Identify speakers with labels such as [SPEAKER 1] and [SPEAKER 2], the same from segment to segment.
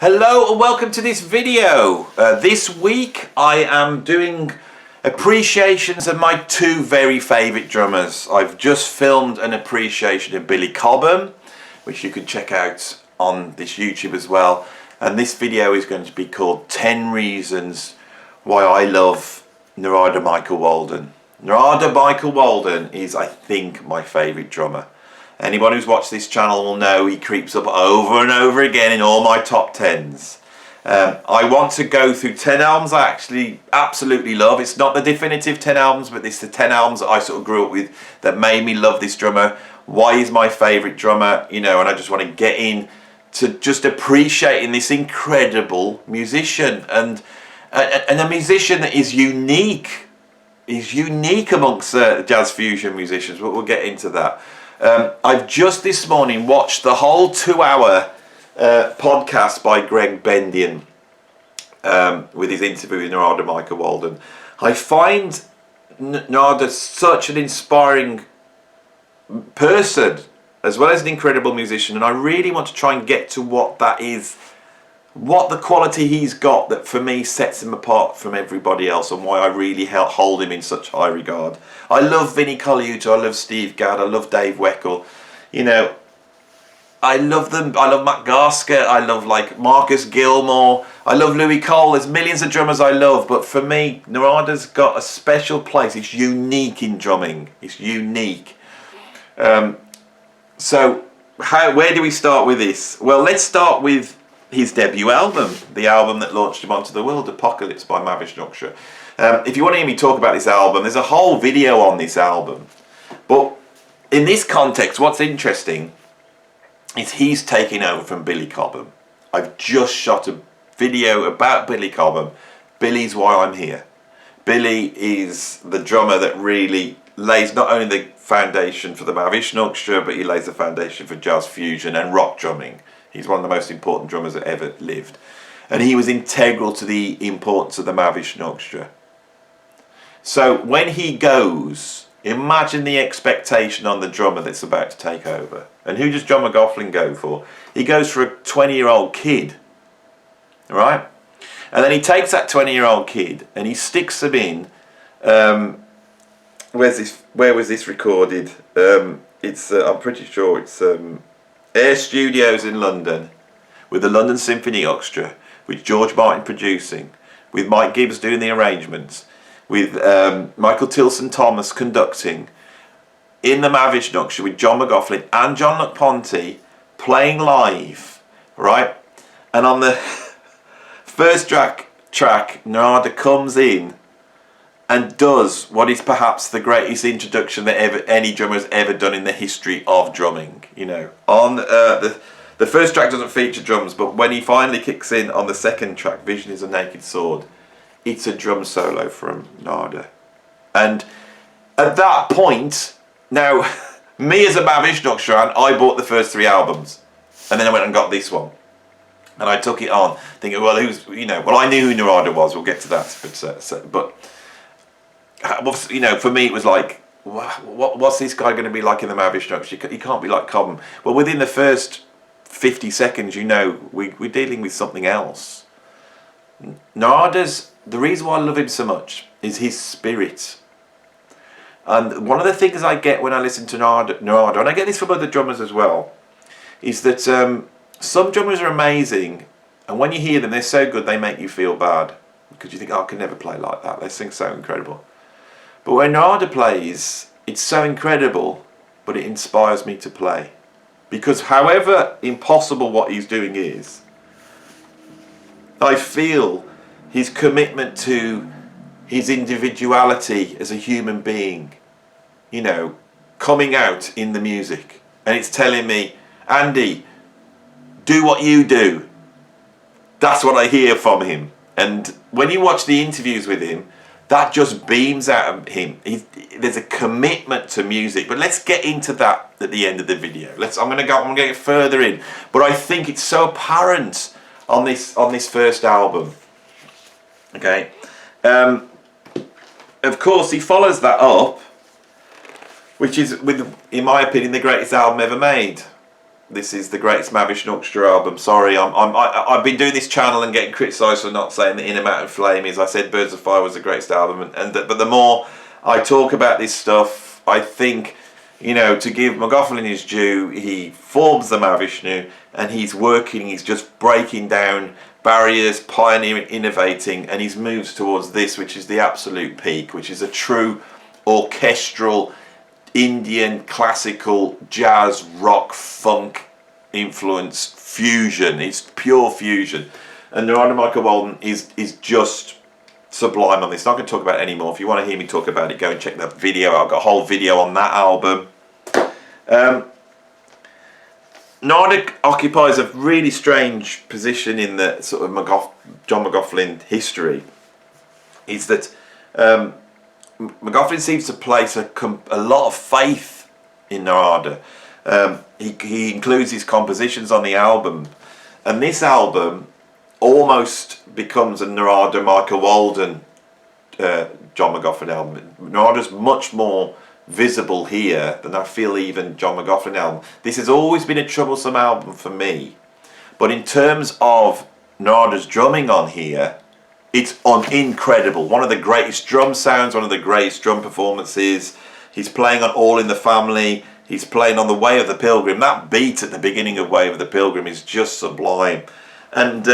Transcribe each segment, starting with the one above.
[SPEAKER 1] Hello and welcome to this video. This week I am doing appreciations of my two very favourite drummers. I've just filmed an appreciation of Billy Cobham, which you can check out on this YouTube as well. And this video is going to be called 10 Reasons Why I Love NARADA Michael Walden. NARADA Michael Walden is, I think, my favourite drummer. Anyone who's watched this channel will know he creeps up over and over again in all my top 10s. I want to go through 10 albums I actually absolutely love. It's not the definitive 10 albums, but it's the 10 albums that I sort of grew up with that made me love this drummer. Why he's my favourite drummer, you know, and I just want to get in to just appreciating this incredible musician and a musician that is unique. He's unique amongst jazz fusion musicians, but we'll get into that. I've just this morning watched the whole 2-hour podcast by Bendian with his interview with NARADA Michael Walden. I find NARADA such an inspiring person as well as an incredible musician, and I really want to try and get to what that is, what the quality he's got that for me sets him apart from everybody else, and why I really hold him in such high regard. I love Vinnie Colaiuta, I love Steve Gadd, I love Dave Weckl, you know, I love them. I love Matt Garstka, I love like Marcus Gilmore, I love Louis Cole. There's millions of drummers I love, but for me NARADA's got a special place. It's unique in drumming, it's unique. So where do we start with this? Well, let's start with his debut album, the album that launched him onto the world, Apocalypse by Mavish Nuksha. If you want to hear me talk about this album, there's a whole video on this album. But in this context, what's interesting is he's taking over from Billy Cobham. I've just shot a video about Billy Cobham. Billy's why I'm here. Billy is the drummer that really lays not only the foundation for the Mavish Nuksha, but he lays the foundation for jazz fusion and rock drumming. He's one of the most important drummers that ever lived. And he was integral to the importance of the Mavish Nuksha. So when he goes, imagine the expectation on the drummer that's about to take over. And who does John McLaughlin go for? He goes for a 20-year-old kid. Right? And then he takes that 20-year-old kid and he sticks them in. Where was this recorded? I'm pretty sure it's Air Studios in London, with the London Symphony Orchestra, with George Martin producing, with Mike Gibbs doing the arrangements, with Michael Tilson Thomas conducting, in the Mavish Nuksha with John McLaughlin and John LaPonte playing live, right? And on the first track, NARADA comes in and does what is perhaps the greatest introduction that any drummer has ever done in the history of drumming. You know, on the first track doesn't feature drums, but when he finally kicks in on the second track, Vision is a Naked Sword, it's a drum solo from NARADA. And at that point, now, me as a Mavish Nuksha fan, I bought the first 3 albums, and then I went and got this one. And I took it on, thinking, well, I knew who NARADA was, we'll get to that, but you know, for me it was like, what's this guy going to be like in the Mavish Nuksha? He can't be like Cobham. Well, within the first 50 seconds, you know, we're dealing with something else. NARADA's, the reason why I love him so much is his spirit. And one of the things I get when I listen to NARADA, and I get this from other drummers as well, is that some drummers are amazing, and when you hear them, they're so good they make you feel bad, because you think, oh, I can never play like that. They sing so incredible. But when NARADA plays, it's so incredible, but it inspires me to play. Because however impossible what he's doing is, I feel his commitment to his individuality as a human being, you know, coming out in the music. And it's telling me, Andy, do what you do. That's what I hear from him. And when you watch the interviews with him, that just beams out of him. There's a commitment to music. But let's get into that at the end of the video. I'm going to get further in. But I think it's so apparent on this first album. Okay. Of course, he follows that up, which is, in my opinion, the greatest album ever made. This is the greatest Mavish Orchestra album. Sorry, I've been doing this channel and getting criticised for not saying that In a Mountain Flame is. I said Birds of Fire was the greatest album, but the more I talk about this stuff, I think, you know, to give McGofflin his due, he forms the Mahavishnu and he's just breaking down barriers, pioneering, innovating, and he's moves towards this, which is the absolute peak, which is a true orchestral Indian classical jazz rock funk influence fusion. It's pure fusion, and Narada Michael Walden is just sublime on this. Not going to talk about it anymore. If you want to hear me talk about it, go and check that video. I've got a whole video on that album. Nordic occupies a really strange position in the sort of John McGofflin history. Is that McGofflin seems to place a lot of faith in Narada. He includes his compositions on the album, and this album almost becomes a Narada Michael Walden John McGofflin album. Narada's much more visible here than I feel even John McGofflin album. This has always been a troublesome album for me, but in terms of Narada's drumming on here, it's incredible. One of the greatest drum sounds, one of the greatest drum performances. He's playing on All in the Family. He's playing on The Way of the Pilgrim. That beat at the beginning of Way of the Pilgrim is just sublime. And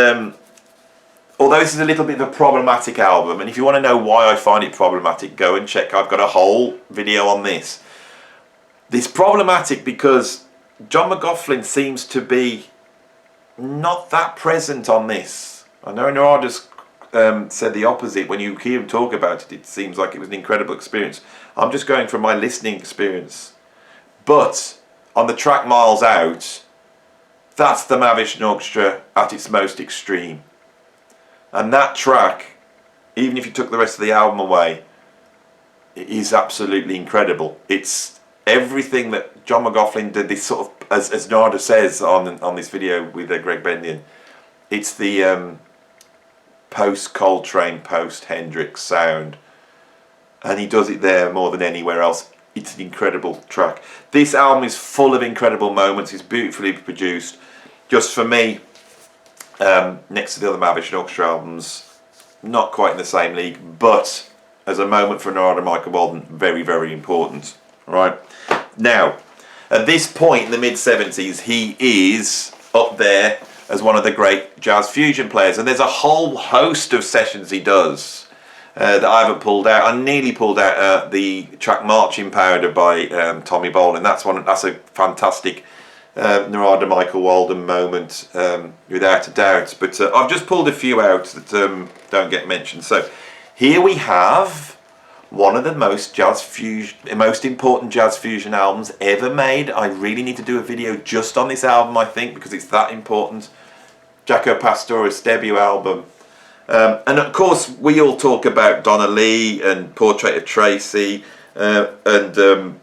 [SPEAKER 1] although this is a little bit of a problematic album, and if you want to know why I find it problematic, go and check. I've got a whole video on this. It's problematic because John McGofflin seems to be not that present on this. I know Narada's said the opposite. When you hear him talk about it, it seems like it was an incredible experience. I'm just going from my listening experience. But on the track Miles Out, that's the Mahavishnu Orchestra at its most extreme. And that track, even if you took the rest of the album away, it is absolutely incredible. It's everything that John McGofflin did, this sort of, as Narada says on this video with Greg Bendian, it's the post-Coltrane, post-Hendrix sound. And he does it there more than anywhere else. It's an incredible track. This album is full of incredible moments. It's beautifully produced. Just for me, next to the other Mahavishnu Orchestra albums, not quite in the same league, but as a moment for Narada Michael Walden, very, very important. Right now, at this point in the mid-70s, he is up there as one of the great jazz fusion players, and there's a whole host of sessions he does that I haven't pulled out. I nearly pulled out the track Marching Powder by Tommy Bolin. That's a fantastic Narada Michael Walden moment, without a doubt. But I've just pulled a few out that don't get mentioned. So here we have one of the most important jazz fusion albums ever made. I really need to do a video just on this album, I think, because it's that important. Jaco Pastorius' debut album. And of course, we all talk about Donna Lee and Portrait of Tracy, and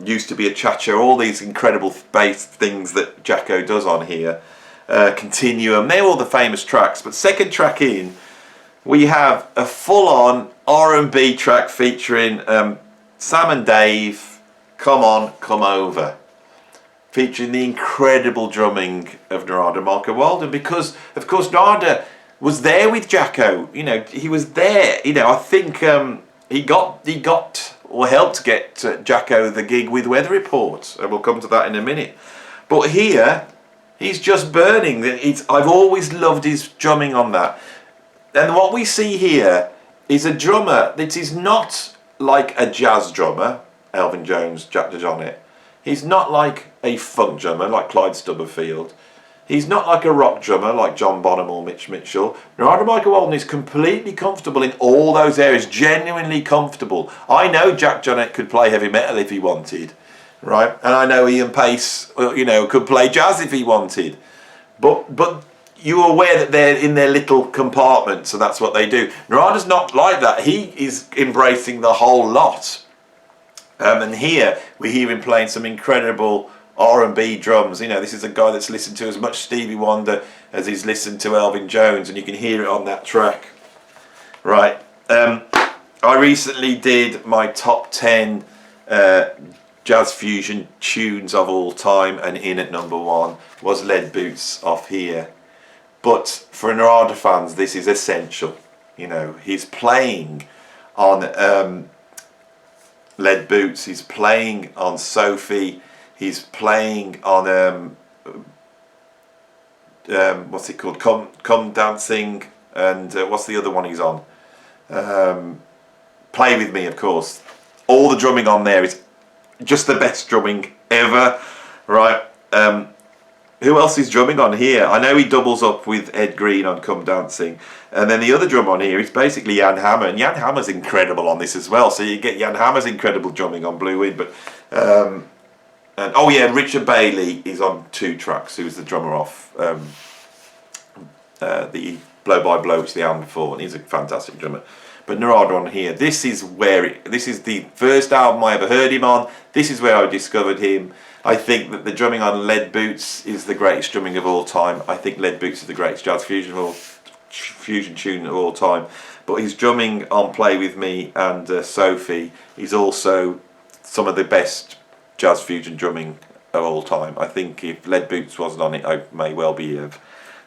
[SPEAKER 1] Used to Be a Cha-Cha, all these incredible bass things that Jaco does on here. Continuum, they're all the famous tracks. But second track in, we have a full-on R&B track featuring Sam and Dave, Come On, Come Over, featuring the incredible drumming of Narada Michael Walden, because of course Narada was there with Jaco. He was there. I think he got or helped get Jaco the gig with Weather Report, and we'll come to that in a minute. But here, he's just burning. I've always loved his drumming on that. And what we see here is a drummer that is not like a jazz drummer, Elvin Jones, Jack DeJohnette. He's not like a funk drummer like Clyde Stubberfield. He's not like a rock drummer like John Bonham or Mitch Mitchell. Narada Michael Walden is completely comfortable in all those areas, genuinely comfortable. I know Jack DeJohnette could play heavy metal if he wanted, right? And I know Ian Pace, could play jazz if he wanted. But you're aware that they're in their little compartment, so that's what they do. Narada's not like that. He is embracing the whole lot. And here we hear him playing some incredible R&B drums. This is a guy that's listened to as much Stevie Wonder as he's listened to Elvin Jones, and you can hear it on that track. Right. I recently did my top 10 jazz fusion tunes of all time, and in at number 1 was Lead Boots off here. But for NARADA fans, this is essential. You know, he's playing on Lead Boots, he's playing on Sophie, he's playing on what's it called, Come Dancing, and what's the other one he's on? Play With Me, of course. All the drumming on there is just the best drumming ever, right? Who else is drumming on here? I know he doubles up with Ed Green on Come Dancing, and then the other drum on here is basically Jan Hammer, and Jan Hammer's incredible on this as well. So you get Jan Hammer's incredible drumming on Blue Wind, but and oh yeah, Richard Bailey is on 2 tracks, who's the drummer off the Blow by Blow, which is the album before, and he's a fantastic drummer. But NARADA on here, this is the first album I ever heard him on. This is where I discovered him. I think that the drumming on Lead Boots is the greatest drumming of all time. I think Lead Boots is the greatest jazz fusion tune of all time. But his drumming on Play With Me and Sophie is also some of the best jazz fusion drumming of all time. I think if Lead Boots wasn't on it, I may well be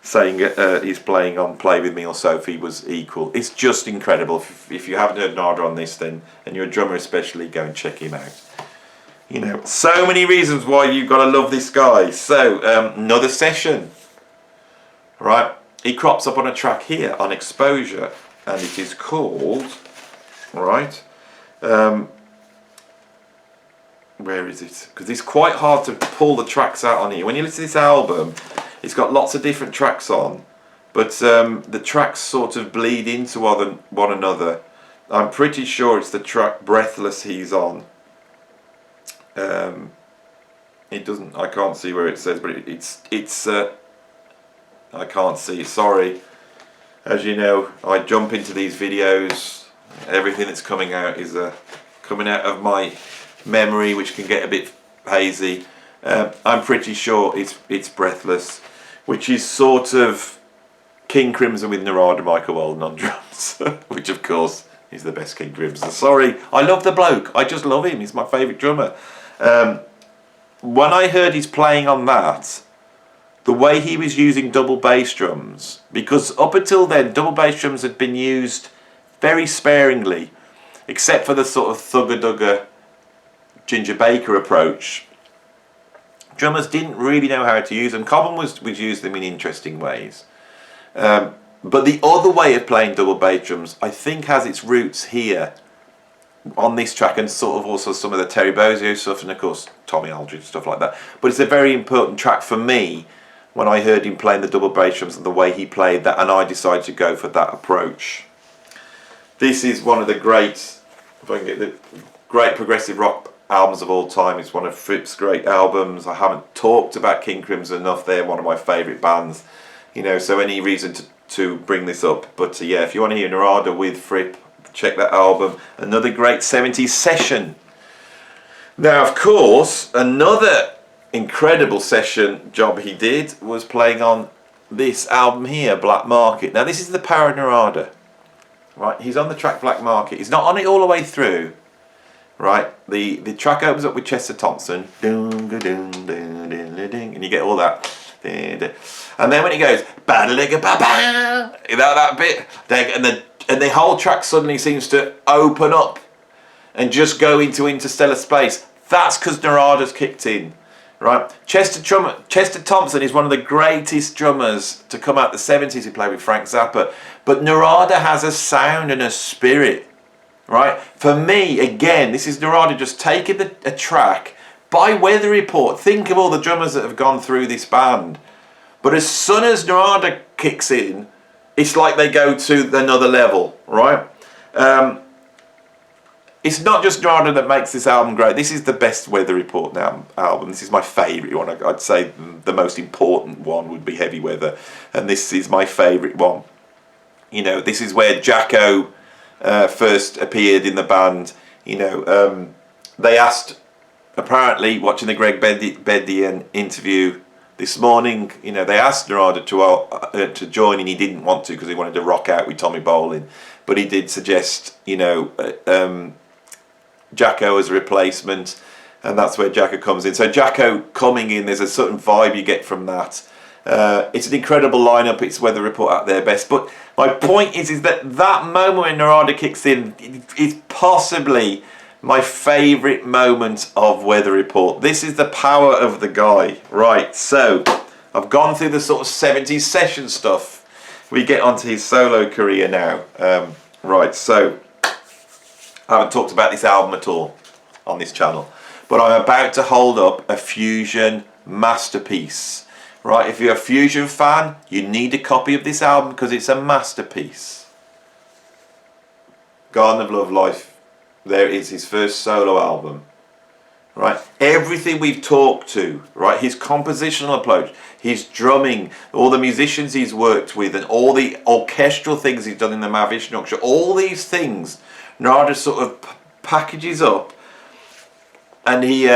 [SPEAKER 1] saying he's playing on Play With Me or Sophie was equal. It's just incredible. If you haven't heard NARADA on this, then, and you're a drummer especially, go and check him out. You know, so many reasons why you've got to love this guy. So, another session, right? He crops up on a track here on Exposure, and it is called, right? Where is it? Because it's quite hard to pull the tracks out on here. When you listen to this album, it's got lots of different tracks on, but the tracks sort of bleed into one another. I'm pretty sure it's the track Breathless he's on. It doesn't. I can't see where it says, but it's. I can't see. Sorry. As you know, I jump into these videos. Everything that's coming out is coming out of my memory, which can get a bit hazy. I'm pretty sure it's Breathless, which is sort of King Crimson with NARADA Michael Walden on drums, which of course is the best King Crimson. Sorry, I love the bloke. I just love him. He's my favourite drummer. When I heard he's playing on that, the way he was using double bass drums, because up until then double bass drums had been used very sparingly, except for the sort of thugger-dugger Ginger Baker approach. Drummers didn't really know how to use them. Cobham was used them in interesting ways. But the other way of playing double bass drums, I think, has its roots here on this track, and sort of also some of the Terry Bozzio stuff, and of course Tommy Aldridge, stuff like that. But it's a very important track for me when I heard him playing the double bass drums and the way he played that, and I decided to go for that approach. This is one of the great, if I can get the great progressive rock albums of all time. It's one of Fripp's great albums. I haven't talked about King Crimson enough. They're one of my favourite bands, you know, so any reason to bring this up. But yeah, if you want to hear NARADA with Fripp, check that album. Another great 70s session. Now, of course, another incredible session job he did was playing on this album here, Black Market. Now, this is the power of NARADA, right? He's on the track Black Market. He's not on it all the way through, right? The track opens up with Chester Thompson, and you get all that. And then when it goes, that bit, and the whole track suddenly seems to open up and just go into interstellar space. That's because NARADA's kicked in, right? Chester Thompson is one of the greatest drummers to come out the 70s. He played with Frank Zappa. But NARADA has a sound and a spirit, right? For me, again, this is NARADA just taking a track by Weather Report. Think of all the drummers that have gone through this band. But as soon as NARADA kicks in, it's like they go to another level, right? It's not just NARADA that makes this album great. This is the best Weather Report album. This is my favourite one. I'd say the most important one would be Heavy Weather, and this is my favourite one. You know, this is where Jacko first appeared in the band. You know, they asked, apparently, watching the Greg Bendian interview this morning, you know, they asked NARADA to join, and he didn't want to because he wanted to rock out with Tommy Bolin. But he did suggest, you know, Jacko as a replacement. and that's where Jacko comes in. So Jacko coming in, there's a certain vibe you get from that. It's an incredible lineup. It's Weather Report at their best. But my point is that moment when Narada kicks in is possibly my favourite moment of Weather Report. This is the power of the guy. Right, so I've gone through the sort of 70s session stuff. We get onto his solo career now. Right, so I haven't talked about this album at all on this channel, but I'm about to hold up a fusion masterpiece. Right, if you're a fusion fan, you need a copy of this album because it's a masterpiece. Garden of Love Life. There is his first solo album. Right, everything we've talked to, right, his compositional approach, his drumming, all the musicians he's worked with, and all the orchestral things he's done in the Mahavishnu, all these things, Narada sort of packages up, and he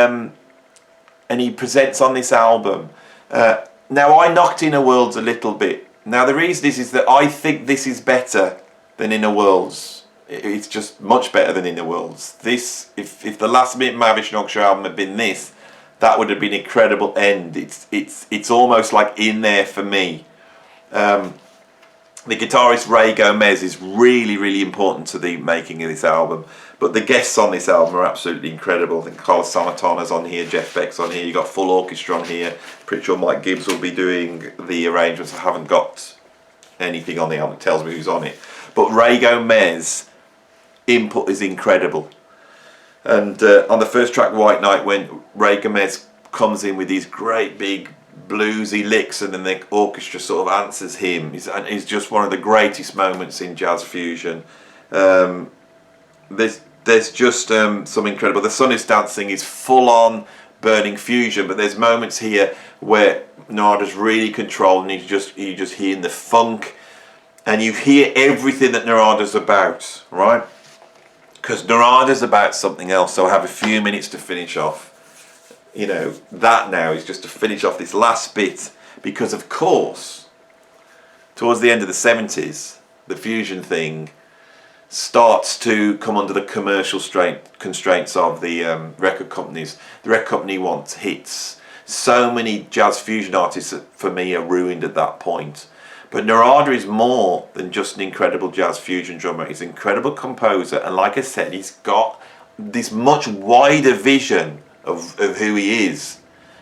[SPEAKER 1] presents on this album. Now I knocked Inner Worlds a little bit. Now the reason is that I think this is better than Inner Worlds. It's just much better than Inner Worlds. This, if the last minute Mahavishnu album had been this, that would have been an incredible end. It's almost like in there for me. The guitarist Ray Gomez is really important to the making of this album. But the guests on this album are absolutely incredible. I think Carlos Samatana's on here, Jeff Beck's on here, you got full orchestra on here. Pretty sure Mike Gibbs will be doing the arrangements. I haven't got anything on the album that tells me who's on it. But Ray Gomez input is incredible. And on the first track, White Night, when Ray Gomez comes in with these great big bluesy licks and then the orchestra sort of answers him, is just one of the greatest moments in jazz fusion. There's just some incredible. The Sun Is Dancing is full on burning fusion, but there's moments here where Narada's really controlled and you just hear the funk, and you hear everything that Narada's about, right? Because Narada's about something else. So I have a few minutes to finish off. You know, that now is just to finish off this last bit, because of course, towards the end of the 70s, the fusion thing starts to come under the commercial constraints of the record companies. The record company wants hits. So many jazz fusion artists, for me, are ruined at that point. But Narada is more than just an incredible jazz fusion drummer. He's an incredible composer, and like I said, he's got this much wider vision of who he is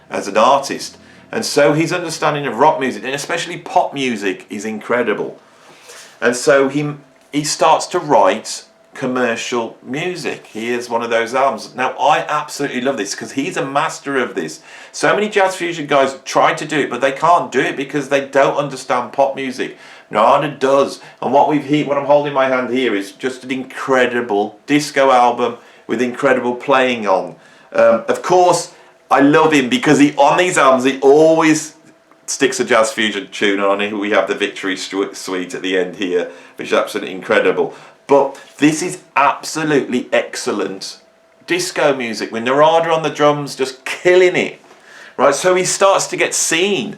[SPEAKER 1] as an artist. And so his understanding of rock music, and especially pop music, is incredible. And so he starts to write commercial music. Here's one of those albums. Now I absolutely love this because he's a master of this. So many jazz fusion guys try to do it, but they can't do it because they don't understand pop music. Narada does. And what I'm holding in my hand here is just an incredible disco album with incredible playing on. Of course, I love him because on these albums he always sticks a jazz fusion tune on. Here we have the Victory Suite at the end here, which is absolutely incredible. But this is absolutely excellent disco music with Narada on the drums just killing it, right? So he starts to get seen,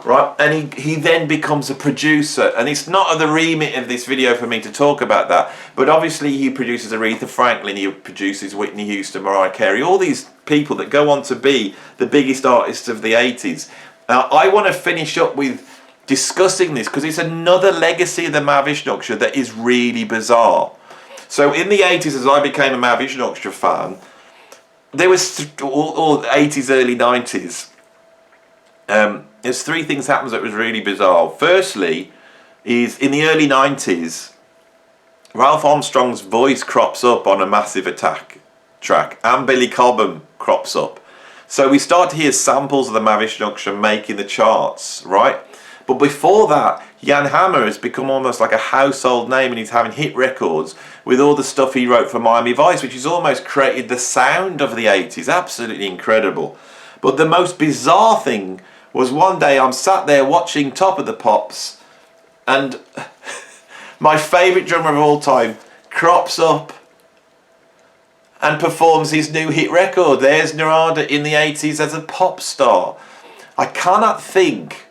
[SPEAKER 1] right? And he then becomes a producer. And it's not the remit of this video for me to talk about that, but obviously he produces Aretha Franklin, he produces Whitney Houston, Mariah Carey, all these people that go on to be the biggest artists of the 80s. Now I want to finish up with discussing this because it's another legacy of the Mahavishnu that is really bizarre. So in the 80s, as I became a Mahavishnu fan, there was all 80s, early 90s. There's three things happens that was really bizarre. Firstly, is in the early 90s, Ralph Armstrong's voice crops up on a Massive Attack track, and Billy Cobham crops up. So we start to hear samples of the Mahavishnu making the charts, right? But before that, Jan Hammer has become almost like a household name, and he's having hit records with all the stuff he wrote for Miami Vice, which has almost created the sound of the 80s. Absolutely incredible. But the most bizarre thing was one day I'm sat there watching Top of the Pops, and my favourite drummer of all time crops up and performs his new hit record. There's Narada in the 80s as a pop star. I cannot think.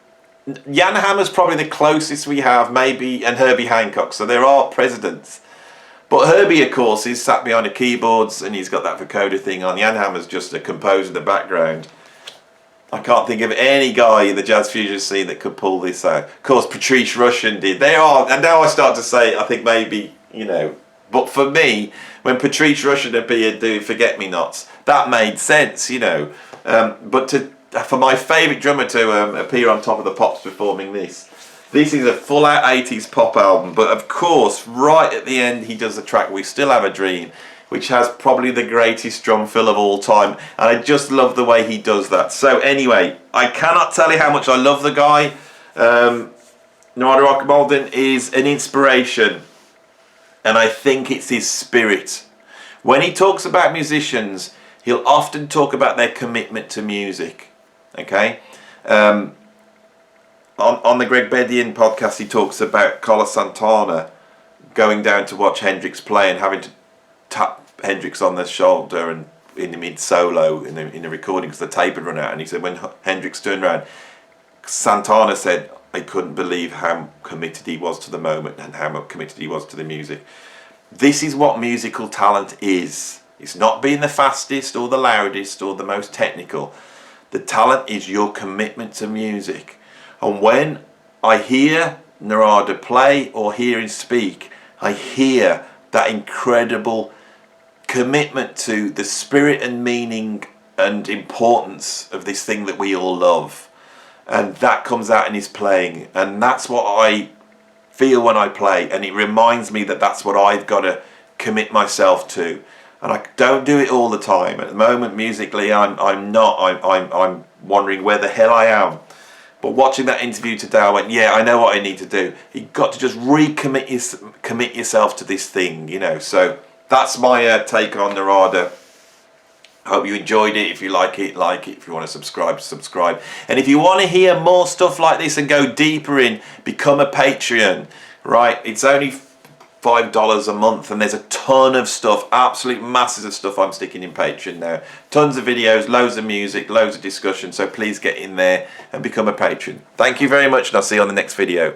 [SPEAKER 1] Jan Hammer's probably the closest we have, maybe, and Herbie Hancock, so there are presidents. But Herbie, of course, is sat behind the keyboards and he's got that vocoder thing on. Jan Hammer's just a composer in the background. I can't think of any guy in the jazz fusion scene that could pull this out. Of course, Patrice Rushen did. They are, and now I start to say, I think maybe, you know, but for me, when Patrice Rushen appeared doing Forget-Me-Nots, that made sense, you know. But for my favourite drummer to appear on Top of the Pops performing this is a full-out 80s pop album. But of course, right at the end, he does the track We Still Have a Dream, which has probably the greatest drum fill of all time. And I just love the way he does that. So anyway, I cannot tell you how much I love the guy. NARADA Walden is an inspiration. And I think it's his spirit. When he talks about musicians, he'll often talk about their commitment to music. Okay? On the Greg Bendian podcast, he talks about Carlos Santana going down to watch Hendrix play and having to tap Hendrix on the shoulder and in the mid solo in the recording because the tape had run out. And he said when Hendrix turned around, Santana said, I couldn't believe how committed he was to the moment and how committed he was to the music. This is what musical talent is. It's not being the fastest or the loudest or the most technical. The talent is your commitment to music. And when I hear NARADA play or hear him speak, I hear that incredible commitment to the spirit and meaning and importance of this thing that we all love. And that comes out in his playing. And that's what I feel when I play. And it reminds me that that's what I've got to commit myself to. And I don't do it all the time. At the moment, musically, I'm wondering where the hell I am. But watching that interview today, I went, yeah, I know what I need to do. You've got to just commit yourself to this thing, you know. So that's my take on NARADA. I hope you enjoyed it. If you like it, like it. If you want to subscribe, subscribe. And if you want to hear more stuff like this and go deeper in, become a Patreon, right? It's only $5 a month and there's a ton of stuff, absolute masses of stuff I'm sticking in Patreon now. Tons of videos, loads of music, loads of discussion. So please get in there and become a patron. Thank you very much and I'll see you on the next video.